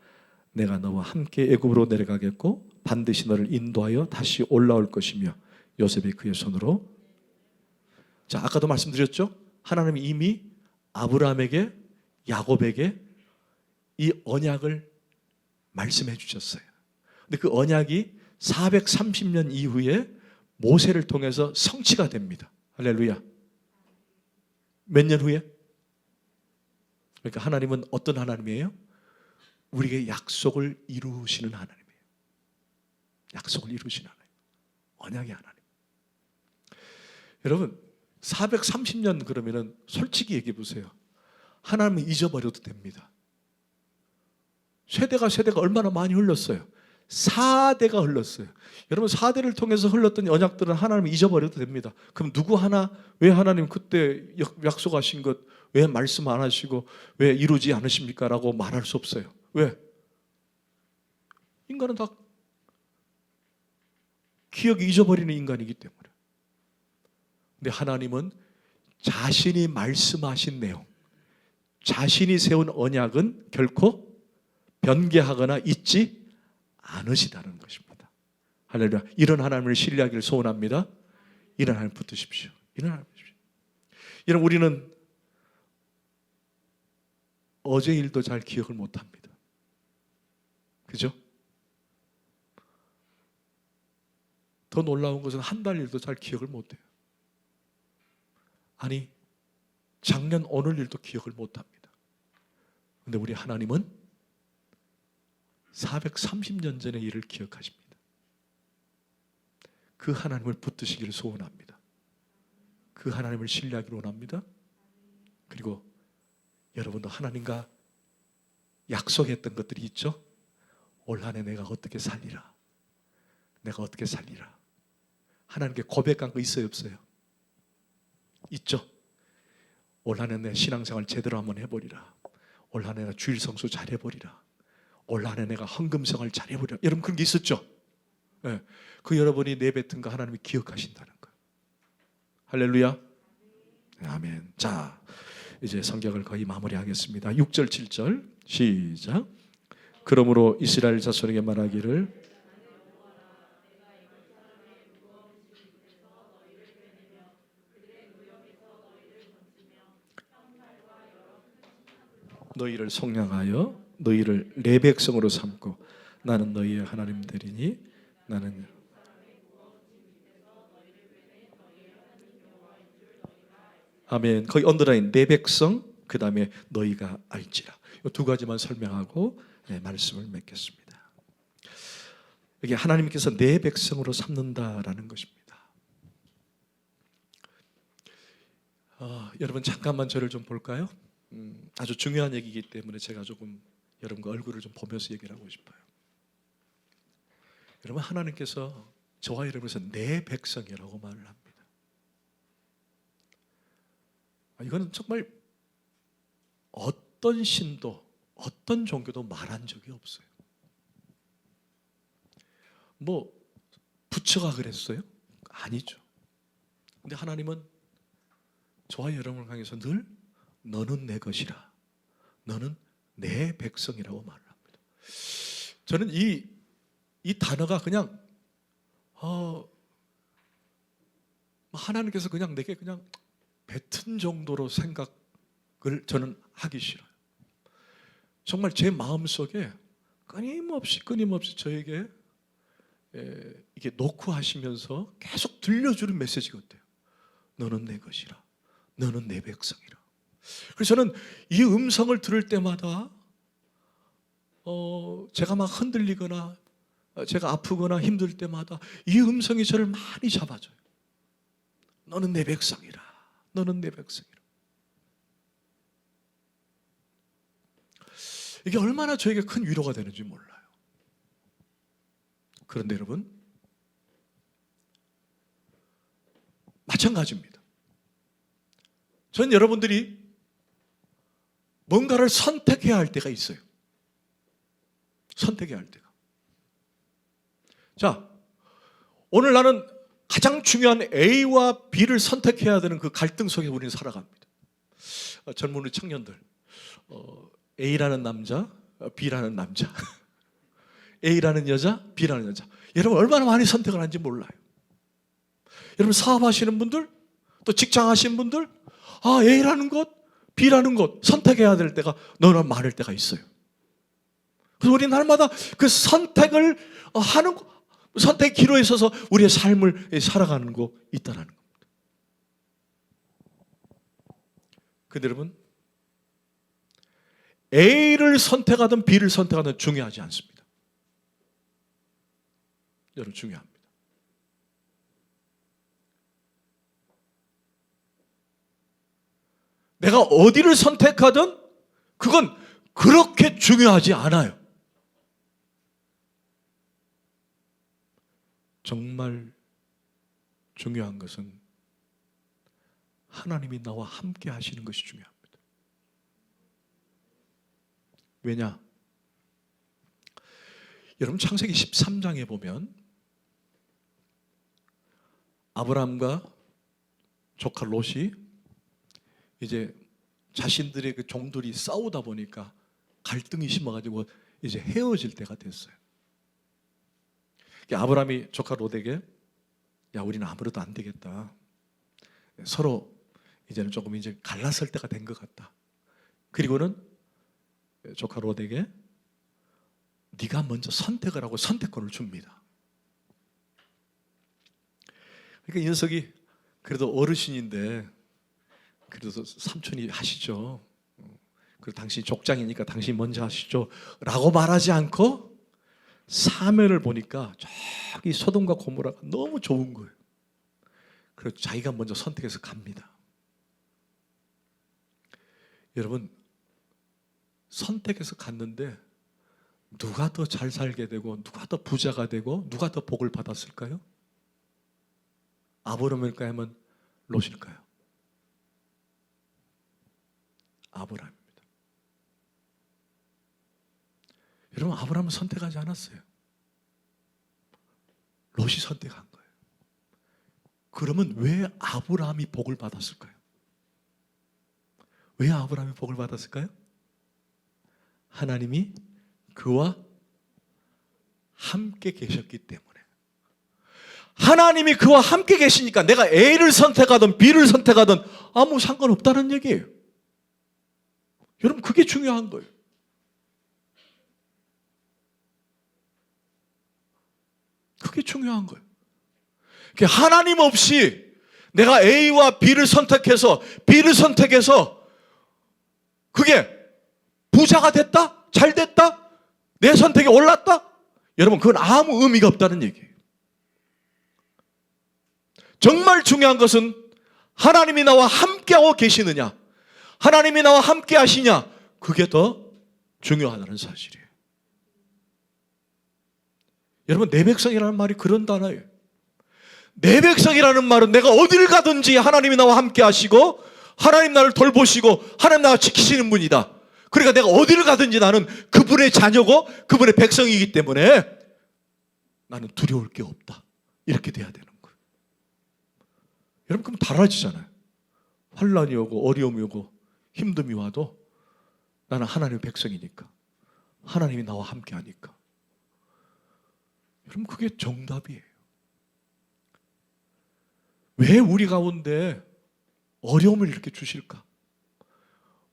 A: 내가 너와 함께 애굽으로 내려가겠고 반드시 너를 인도하여 다시 올라올 것이며 요셉이 그의 손으로. 자, 아까도 말씀드렸죠? 하나님이 이미 아브라함에게 야곱에게 이 언약을 말씀해 주셨어요. 근데 그 언약이 430년 이후에 모세를 통해서 성취가 됩니다. 할렐루야. 몇 년 후에? 그러니까 하나님은 어떤 하나님이에요? 우리에게 약속을 이루시는 하나님이에요. 약속을 이루시는 하나님. 언약의 하나님. 여러분 430년 그러면은 솔직히 얘기해 보세요. 하나님은 잊어버려도 됩니다. 세대가 얼마나 많이 흘렀어요. 4대가 흘렀어요. 여러분 4대를 통해서 흘렀던 언약들은 하나님은 잊어버려도 됩니다. 그럼 누구 하나 왜 하나님 그때 약속하신 것 왜 말씀 안 하시고 왜 이루지 않으십니까? 라고 말할 수 없어요. 왜? 인간은 다 기억이 잊어버리는 인간이기 때문에. 근데 하나님은 자신이 말씀하신 내용, 자신이 세운 언약은 결코 변개하거나 잊지 않으시다는 것입니다. 할렐루야. 이런 하나님을 신뢰하기를 소원합니다. 이런 하나님 붙드십시오. 이런 하나님 붙드십시오. 여러분 우리는 어제 일도 잘 기억을 못합니다. 그죠? 더 놀라운 것은 한 달 일도 잘 기억을 못해요. 아니 작년 오늘 일도 기억을 못합니다. 그런데 우리 하나님은 430년 전의 일을 기억하십니다. 그 하나님을 붙드시기를 소원합니다. 그 하나님을 신뢰하기를 원합니다. 그리고 여러분도 하나님과 약속했던 것들이 있죠? 올 한 해 내가 어떻게 살리라, 내가 어떻게 살리라. 하나님께 고백한 거 있어요, 없어요? 있죠? 올 한 해 내 신앙생활 제대로 한번 해보리라, 올 한 해 내가 주일 성수 잘해보리라, 올 한 해 내가 헌금생활 잘해보리라. 여러분 그런 게 있었죠? 네. 그 여러분이 내뱉은 거 하나님이 기억하신다는 거예요. 할렐루야. 네, 아멘. 자, 이제 성경을 거의 마무리하겠습니다. 6절 7절 시작. 그러므로 이스라엘 자손에게 말하기를 너희를 속량하여 너희를 내 백성으로 삼고 나는 너희의 하나님 되리니 나는 아멘. 거기 언더라인 내 백성 그 다음에 너희가 알지라. 이 두 가지만 설명하고 말씀을 맺겠습니다. 여기 하나님께서 내 백성으로 삼는다라는 것입니다. 여러분 잠깐만 저를 좀 볼까요? 아주 중요한 얘기이기 때문에 제가 조금 여러분과 얼굴을 좀 보면서 얘기를 하고 싶어요. 여러분 하나님께서 저와 여러분에서 내 백성이라고 말을 합니다. 이거는 정말 어떤 신도 어떤 종교도 말한 적이 없어요. 뭐 부처가 그랬어요? 아니죠. 근데 하나님은 저와 여러분을 향해서 늘 너는 내 것이라, 너는 내 백성이라고 말을 합니다. 저는 이 단어가 그냥 하나님께서 그냥 내게 그냥 뱉은 정도로 생각을 저는 하기 싫어요. 정말 제 마음속에 끊임없이 저에게 이게 녹화하시면서 계속 들려주는 메시지 같아요. 너는 내 것이라, 너는 내 백성이라. 그래서 저는 이 음성을 들을 때마다 제가 막 흔들리거나 제가 아프거나 힘들 때마다 이 음성이 저를 많이 잡아줘요. 너는 내 백성이라, 너는 내 백성이라. 이게 얼마나 저에게 큰 위로가 되는지 몰라요. 그런데 여러분 마찬가지입니다. 전 여러분들이 뭔가를 선택해야 할 때가 있어요. 선택해야 할 때가. 자, 오늘 나는 가장 중요한 A와 B를 선택해야 되는 그 갈등 속에 우리는 살아갑니다. 젊은 우리 청년들, A라는 남자, B라는 남자, A라는 여자, B라는 여자. 여러분 얼마나 많이 선택을 하는지 몰라요. 여러분 사업하시는 분들, 또 직장 하시는 분들, A라는 것, B라는 것 선택해야 될 때가 너무나 많을 때가 있어요. 그래서 우리는 날마다 그 선택을 하는 선택 기로에 있어서 우리의 삶을 살아가는 거 있다는 겁니다. 근데 여러분 A를 선택하든 B를 선택하든 중요하지 않습니다. 여러분 중요합니다. 내가 어디를 선택하든 그건 그렇게 중요하지 않아요. 정말 중요한 것은 하나님이 나와 함께 하시는 것이 중요합니다. 왜냐? 여러분 창세기 13장에 보면 아브라함과 조카 롯이 이제 자신들의 그 종들이 싸우다 보니까 갈등이 심어가지고 이제 헤어질 때가 됐어요. 아브라함이 조카 롯에게 야 우리는 아무래도 안 되겠다. 서로 이제는 조금 이제 갈라설 때가 된 것 같다. 그리고는 조카 롯에게 네가 먼저 선택을 하고 선택권을 줍니다. 그러니까 이 녀석이 그래도 어르신인데 그래도 삼촌이 하시죠. 그리고 당신이 족장이니까 당신이 먼저 하시죠 라고 말하지 않고 사면을 보니까 저기 소돔과 고모라가 너무 좋은 거예요. 그래서 자기가 먼저 선택해서 갑니다. 여러분 선택해서 갔는데 누가 더 잘 살게 되고 누가 더 부자가 되고 누가 더 복을 받았을까요? 아브라함일까요? 아니면 롯일까요? 아브라함입니다. 여러분, 아브라함은 선택하지 않았어요. 롯이 선택한 거예요. 그러면 왜 아브라함이 복을 받았을까요? 왜 아브라함이 복을 받았을까요? 하나님이 그와 함께 계셨기 때문에. 하나님이 그와 함께 계시니까 내가 A를 선택하든 B를 선택하든 아무 상관없다는 얘기예요. 여러분, 그게 중요한 거예요. 그게 중요한 거예요. 하나님 없이 내가 A와 B를 선택해서 그게 부자가 됐다? 잘 됐다? 내 선택이 옳았다? 여러분, 그건 아무 의미가 없다는 얘기예요. 정말 중요한 것은 하나님이 나와 함께하고 계시느냐, 하나님이 나와 함께 하시냐, 그게 더 중요하다는 사실이에요. 여러분, 내 백성이라는 말이 그런 단어예요. 내 백성이라는 말은 내가 어디를 가든지 하나님이 나와 함께 하시고 하나님 나를 돌보시고 하나님 나를 지키시는 분이다. 그러니까 내가 어디를 가든지 나는 그분의 자녀고 그분의 백성이기 때문에 나는 두려울 게 없다. 이렇게 돼야 되는 거예요. 여러분, 그럼 달라지잖아요. 환난이 오고 어려움이 오고 힘듦이 와도 나는 하나님의 백성이니까, 하나님이 나와 함께 하니까. 여러분, 그게 정답이에요. 왜 우리 가운데 어려움을 이렇게 주실까?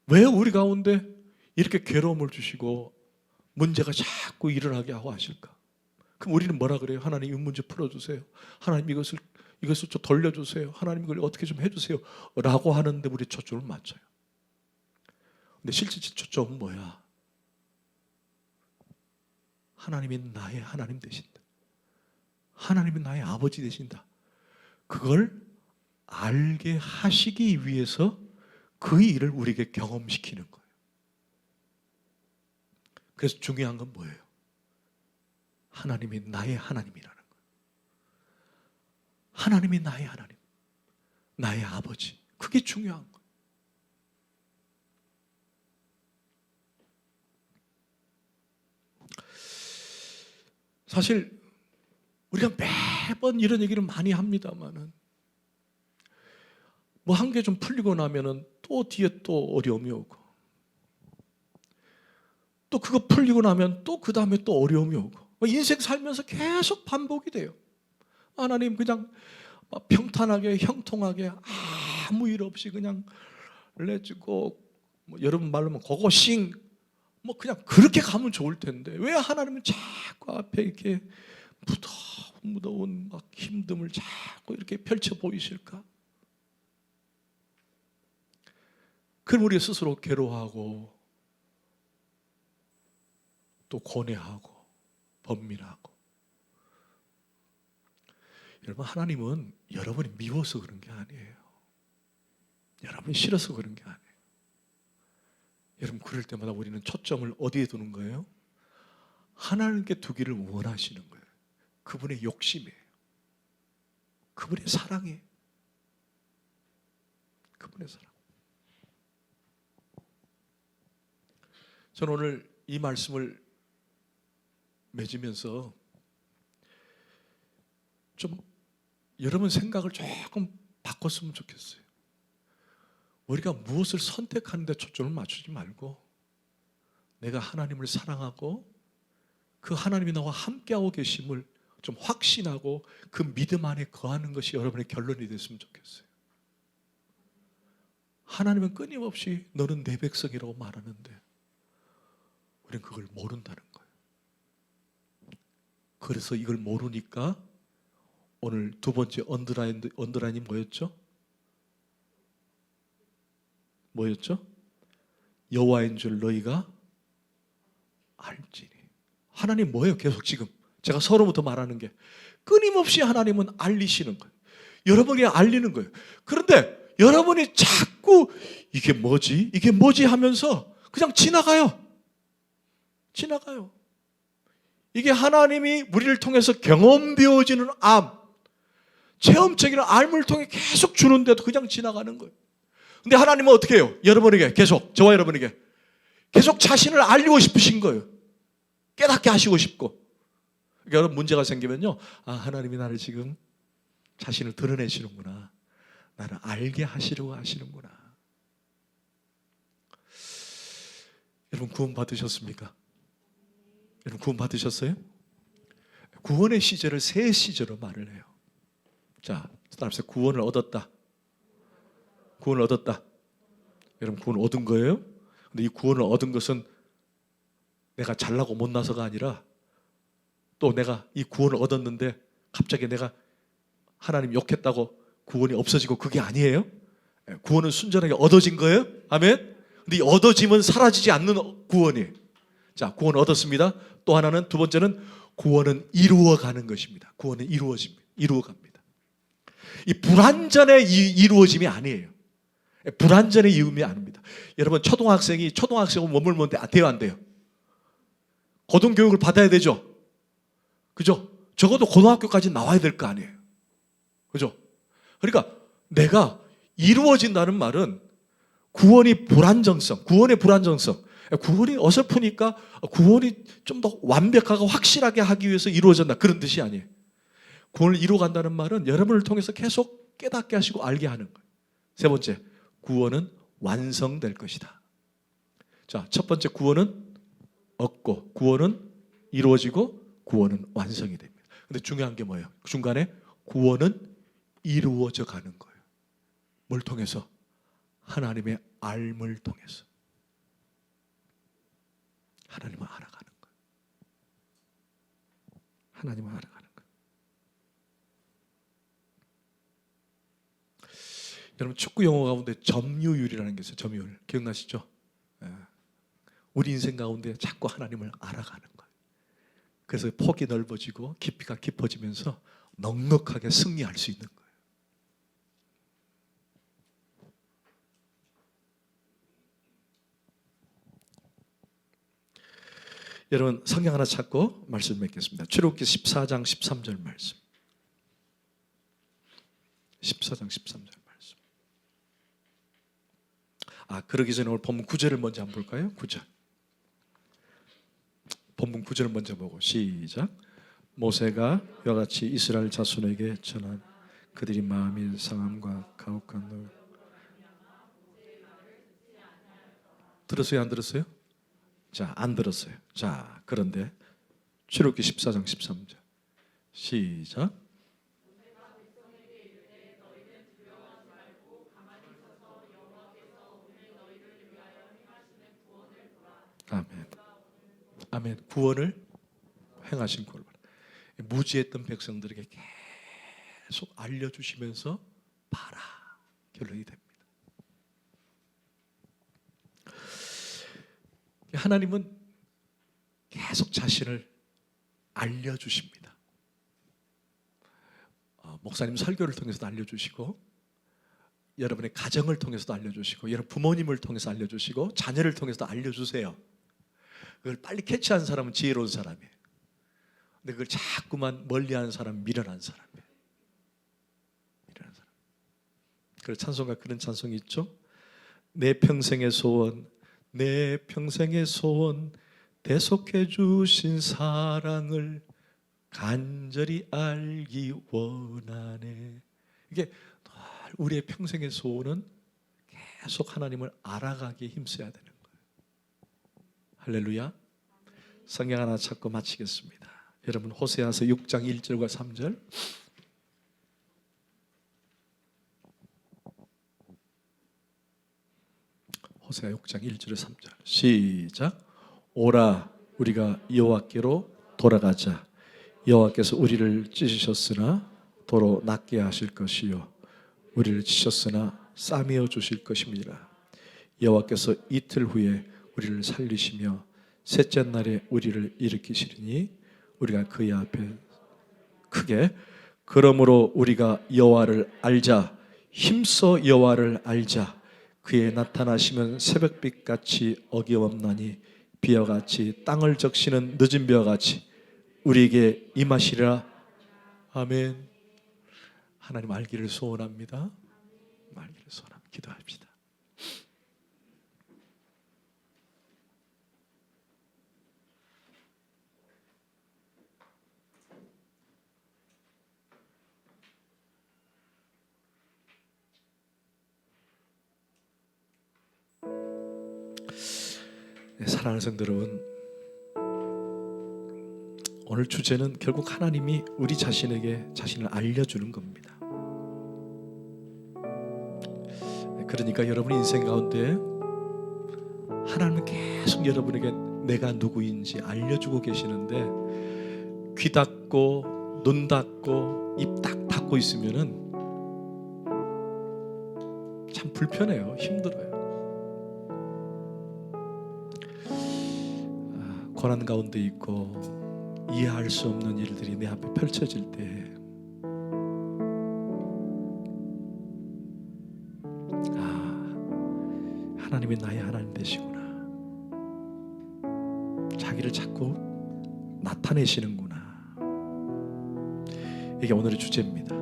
A: 왜 우리 가운데 이렇게 괴로움을 주시고 문제가 자꾸 일어나게 하고 하실까? 그럼 우리는 뭐라 그래요? 하나님, 이 문제 풀어주세요. 하나님, 이것을 좀 돌려주세요. 하나님, 이걸 어떻게 좀 해주세요. 라고 하는데 우리 초점을 맞춰요. 근데 실제 초점은 뭐야? 하나님이 나의 하나님 되신다. 하나님이 나의 아버지 되신다. 그걸 알게 하시기 위해서 그 일을 우리에게 경험시키는 거예요. 그래서 중요한 건 뭐예요? 하나님이 나의 하나님이라는 거예요. 하나님이 나의 하나님, 나의 아버지. 그게 중요한 거예요. 사실 우리가 매번 이런 얘기를 많이 합니다만은 뭐 한 개 좀 풀리고 나면은 또 뒤에 또 어려움이 오고 또 그거 풀리고 나면 또 그 다음에 또 어려움이 오고 인생 살면서 계속 반복이 돼요. 하나님, 그냥 평탄하게 형통하게 아무 일 없이 그냥 렛츠고, 뭐 여러분 말로 하면 고고싱, 뭐 그냥 그렇게 가면 좋을 텐데 왜 하나님은 자꾸 앞에 이렇게 무더운 막 힘듦을 자꾸 이렇게 펼쳐 보이실까? 그럼 우리 스스로 괴로워하고 또 고뇌하고 번민하고. 여러분, 하나님은 여러분이 미워서 그런 게 아니에요. 여러분이 싫어서 그런 게 아니에요. 여러분, 그럴 때마다 우리는 초점을 어디에 두는 거예요? 하나님께 두기를 원하시는 거예요. 그분의 욕심이에요. 그분의 사랑이에요. 그분의 사랑. 저는 오늘 이 말씀을 맺으면서 좀 여러분 생각을 조금 바꿨으면 좋겠어요. 우리가 무엇을 선택하는 데 초점을 맞추지 말고 내가 하나님을 사랑하고 그 하나님이 나와 함께하고 계심을 좀 확신하고 그 믿음 안에 거하는 것이 여러분의 결론이 됐으면 좋겠어요. 하나님은 끊임없이 너는 내 백성이라고 말하는데 우리는 그걸 모른다는 거예요. 그래서 이걸 모르니까 오늘 두 번째 언더라인이 뭐였죠? 뭐였죠? 여호와인 줄 너희가 알지니. 하나님 뭐예요? 계속 지금 제가 서로부터 말하는 게 끊임없이 하나님은 알리시는 거예요. 여러분이 알리는 거예요. 그런데 여러분이 자꾸 이게 뭐지? 이게 뭐지? 하면서 그냥 지나가요. 지나가요. 이게 하나님이 우리를 통해서 경험되어지는 암, 체험적인 암을 통해 계속 주는데도 그냥 지나가는 거예요. 근데 하나님은 어떻게 해요? 여러분에게 계속, 저와 여러분에게 계속 자신을 알리고 싶으신 거예요. 깨닫게 하시고 싶고. 그러니까 여러분 문제가 생기면요, 하나님이 나를 지금 자신을 드러내시는구나, 나를 알게 하시려고 하시는구나. 여러분 구원 받으셨습니까? 여러분 구원 받으셨어요? 구원의 시절을 세 시절로 말을 해요. 자, 따라서 구원을 얻었다. 구원을 얻었다. 여러분 구원을 얻은 거예요? 근데 이 구원을 얻은 것은 내가 잘나고 못나서가 아니라, 또 내가 이 구원을 얻었는데 갑자기 내가 하나님 욕했다고 구원이 없어지고, 그게 아니에요. 구원은 순전하게 얻어진 거예요. 아멘. 근데 이 얻어짐은 사라지지 않는 구원이에요. 자, 구원을 얻었습니다. 또 하나는, 두 번째는 구원은 이루어가는 것입니다. 구원은 이루어갑니다. 이 불완전의 이루어짐이 아니에요. 불완전의 이음이 아닙니다. 여러분 초등학생은 머물면 돼요, 안 돼요? 고등교육을 받아야 되죠. 그죠? 적어도 고등학교까지 나와야 될 거 아니에요. 그죠? 그러니까 내가 이루어진다는 말은 구원의 불안정성, 구원이 어설프니까 구원이 좀 더 완벽하고 확실하게 하기 위해서 이루어진다, 그런 뜻이 아니에요. 구원을 이루어간다는 말은 여러분을 통해서 계속 깨닫게 하시고 알게 하는 거예요. 세 번째, 구원은 완성될 것이다. 자, 첫 번째 구원은 얻고, 구원은 이루어지고, 구원은 완성이 됩니다. 근데 중요한 게 뭐예요? 중간에 구원은 이루어져 가는 거예요. 뭘 통해서? 하나님의 알을 통해서. 하나님을 알아가는 거예요. 하나님을 알아가는 거예요. 여러분 축구 용어 가운데 점유율이라는 게 있어요. 점유율. 기억나시죠? 우리 인생 가운데 자꾸 하나님을 알아가는 거예요. 그래서 폭이 넓어지고 깊이가 깊어지면서 넉넉하게 승리할 수 있는 거예요. 여러분 성경 하나 찾고 말씀 맺겠습니다. 출애굽기 14장 13절 말씀. 14장 13절 말씀. 그러기 전에 오늘 본문 9절을 먼저 한번 볼까요? 9절. 본문 9절을 먼저 보고 시작. 모세가 이와 같이 이스라엘 자손에게 전한 그들이 마음이 상함과 가혹한 너. 들었어요? 안 들었어요? 자, 안 들었어요. 자, 그런데 출애굽기 14장 13절 시작. 아멘. 아멘. 구원을 행하신 구원을 무지했던 백성들에게 계속 알려주시면서 봐라, 결론이 됩니다. 하나님은 계속 자신을 알려주십니다. 목사님 설교를 통해서도 알려주시고, 여러분의 가정을 통해서도 알려주시고, 여러분 부모님을 통해서 알려주시고, 자녀를 통해서도 알려주세요. 그걸 빨리 캐치한 사람은 지혜로운 사람이에요. 근데 그걸 자꾸만 멀리하는 사람은 미련한 사람이에요. 미련한 사람. 그래서 찬송가 그런 찬송이 있죠. 내 평생의 소원, 내 평생의 소원, 대속해 주신 사랑을 간절히 알기 원하네. 이게 우리의 평생의 소원은 계속 하나님을 알아가기에 힘써야 되는 거예요. 할렐루야. 성경 하나 찾고 마치겠습니다. 여러분 호세아서 6장 1절과 3절. 호세아 6장 1절에 3절 시작. 오라 우리가 여호와께로 돌아가자. 여호와께서 우리를 찢으셨으나 도로 낫게 하실 것이요 우리를 치셨으나 싸매어 주실 것입니다. 여호와께서 이틀 후에 우리를 살리시며 셋째 날에 우리를 일으키시리니 우리가 그의 앞에 크게 그러므로 우리가 여호와를 알자. 힘써 여호와를 알자. 그의 나타나시면 새벽빛같이 어김없나니 비와 같이 땅을 적시는 늦은 비와 같이 우리에게 임하시리라. 아멘. 하나님 알기를 소원합니다. 알기를 소원합니다. 기도합시다. 네, 사랑하는 성도 여러분, 오늘 주제는 결국 하나님이 우리 자신에게 자신을 알려주는 겁니다. 그러니까 여러분 인생 가운데 하나님은 계속 여러분에게 내가 누구인지 알려주고 계시는데 귀 닫고 눈 닫고 입 딱 닫고 있으면은 참 불편해요. 힘들어요. 고난 가운데 있고 이해할 수 없는 일들이 내 앞에 펼쳐질 때 하나님이 나의 하나님 되시구나. 자기를 자꾸 나타내시는구나. 이게 오늘의 주제입니다.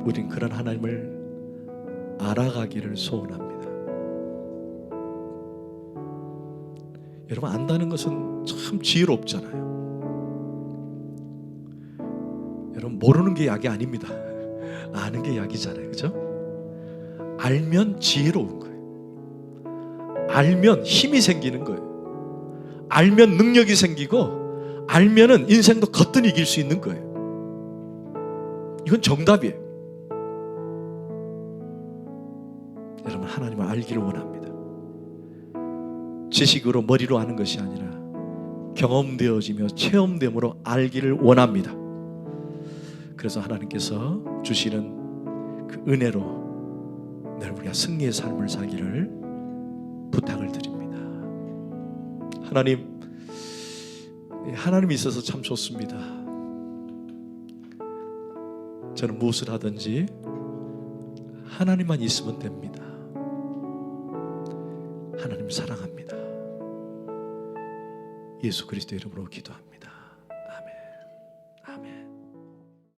A: 우린 그런 하나님을 알아가기를 소원합니다. 여러분, 안다는 것은 참 지혜롭잖아요. 여러분, 모르는 게 약이 아닙니다. 아는 게 약이잖아요. 그죠? 알면 지혜로운 거예요. 알면 힘이 생기는 거예요. 알면 능력이 생기고 알면은 인생도 거뜬히 이길 수 있는 거예요. 이건 정답이에요. 여러분, 하나님을 알기를 원합니다. 지식으로 머리로 아는 것이 아니라 경험되어지며 체험됨으로 알기를 원합니다. 그래서 하나님께서 주시는 그 은혜로 늘 우리가 승리의 삶을 살기를 부탁을 드립니다. 하나님이 있어서 참 좋습니다. 저는 무엇을 하든지 하나님만 있으면 됩니다. 하나님 사랑합니다. 예수 그리스도 이름으로 기도합니다.